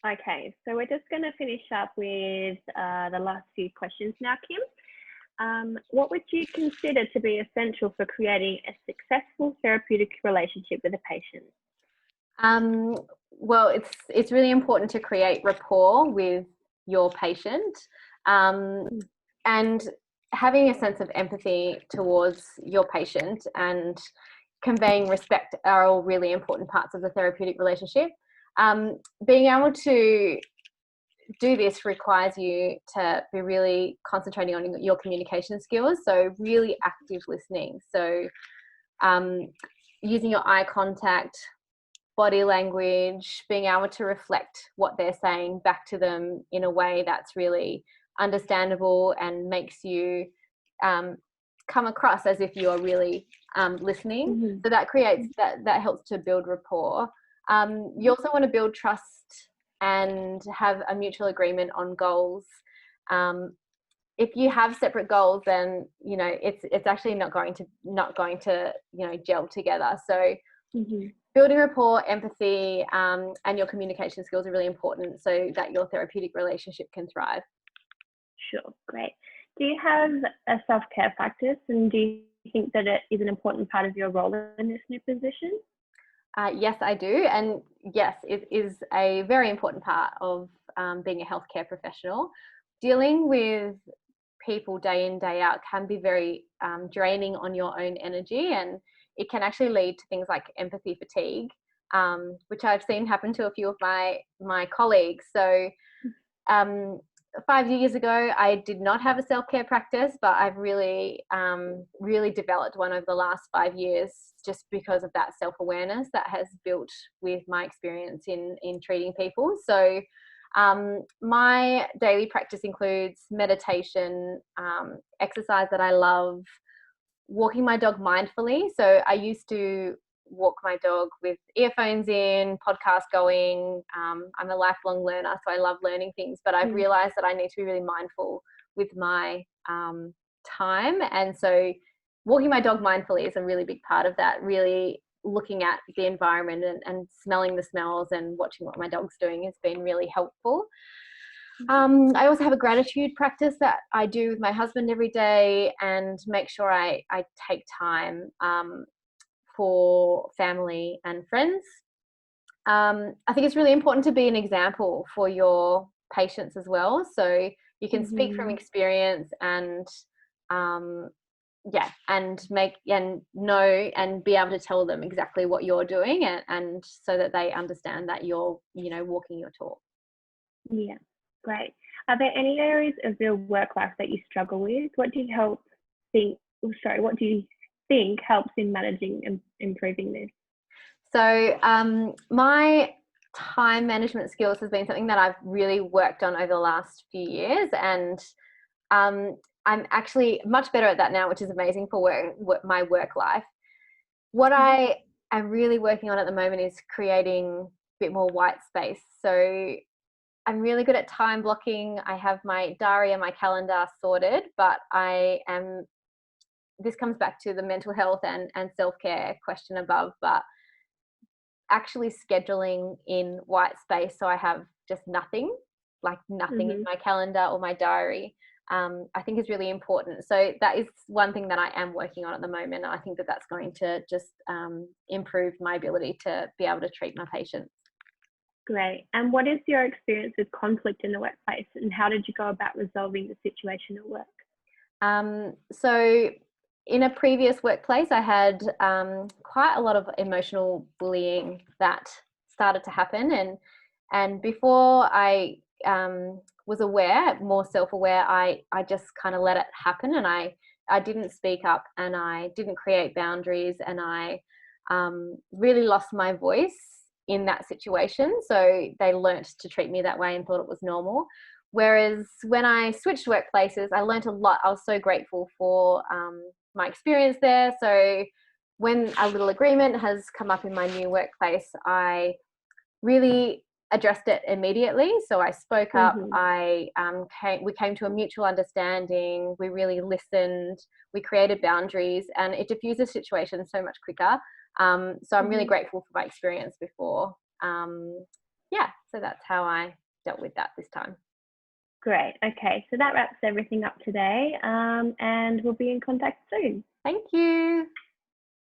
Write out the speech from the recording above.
Okay, so we're just going to finish up with the last few questions now, Kim. What would you consider to be essential for creating a successful therapeutic relationship with a patient? Um, well, it's really important to create rapport with your patient, and having a sense of empathy towards your patient and conveying respect are all really important parts of the therapeutic relationship. Being able to do this requires you to be really concentrating on your communication skills, so really active listening. So using your eye contact, body language, being able to reflect what they're saying back to them in a way that's really understandable and makes you come across as if you're really listening. Mm-hmm. So that creates that helps to build rapport. You also want to build trust and have a mutual agreement on goals. If you have separate goals, then it's actually not going to gel together. So building rapport, empathy, and your communication skills are really important so that your therapeutic relationship can thrive. Sure, great. Do you have a self-care practice, and do you think that it is an important part of your role in this new position? Yes, I do. And yes, it is a very important part of being a healthcare professional. Dealing with people day in, day out can be very draining on your own energy, and it can actually lead to things like empathy fatigue, which I've seen happen to a few of my colleagues. So 5 years ago, I did not have a self-care practice, but I've really developed one over the last 5 years just because of that self-awareness that has built with my experience in treating people. So my daily practice includes meditation, exercise that I love, walking my dog mindfully. So I used to walk my dog with earphones in, podcast going. I'm a lifelong learner, so I love learning things, but I've realized that I need to be really mindful with my time. And so walking my dog mindfully is a really big part of that, really looking at the environment and smelling the smells and watching what my dog's doing has been really helpful. I also have a gratitude practice that I do with my husband every day and make sure I take time for family and friends. I think it's really important to be an example for your patients as well. So you can speak from experience and and make and know and be able to tell them exactly what you're doing and so that they understand that you're walking your talk. Yeah, great. Are there any areas of your work life that you struggle with? What do you think helps in managing and improving this? So my time management skills has been something that I've really worked on over the last few years, and I'm actually much better at that now, which is amazing for my work life. What I am really working on at the moment is creating a bit more white space. So I'm really good at time blocking. I have my diary and my calendar sorted, but this comes back to the mental health and self-care question above, but actually scheduling in white space so I have just nothing in my calendar or my diary, I think is really important. So that is one thing that I am working on at the moment. I think that that's going to just improve my ability to be able to treat my patients. Great. And what is your experience with conflict in the workplace, and how did you go about resolving the situation at work? So in a previous workplace, I had quite a lot of emotional bullying that started to happen, and before I was more self-aware, I just kind of let it happen, and I didn't speak up, and I didn't create boundaries, and I really lost my voice in that situation. So they learnt to treat me that way and thought it was normal. Whereas when I switched workplaces, I learned a lot. I was so grateful for my experience there. So when a little agreement has come up in my new workplace, I really addressed it immediately. So I spoke up. We came to a mutual understanding. We really listened. We created boundaries, and it diffuses situations so much quicker. So I'm really grateful for my experience before. So that's how I dealt with that this time. Great. Okay, so that wraps everything up today, and we'll be in contact soon. Thank you.